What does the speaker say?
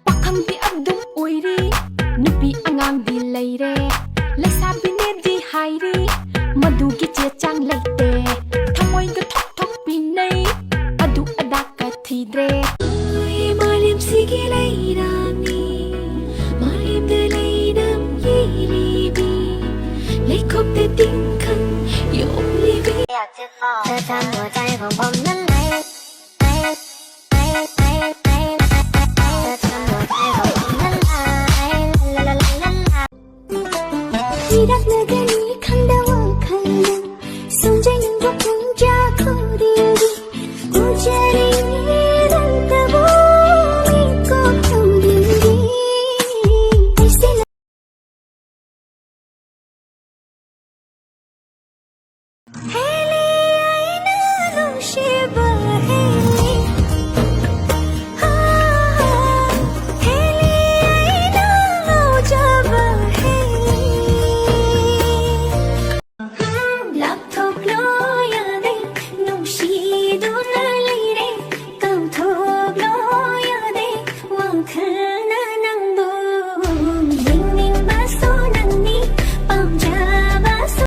Pakhang di adum oire nupi angang di leire laisabi ne di haire madu gi che chang leite thamoi ga thok thok pinai adu ada ka thidre malim sigi leirami malim de leiram yiribi leikhop te ting khan yom libi อยากจะขอเธอทำหัวใจของผมนั้นไหลเธอทำหัวใจของผมนั้นไหล ที่รัก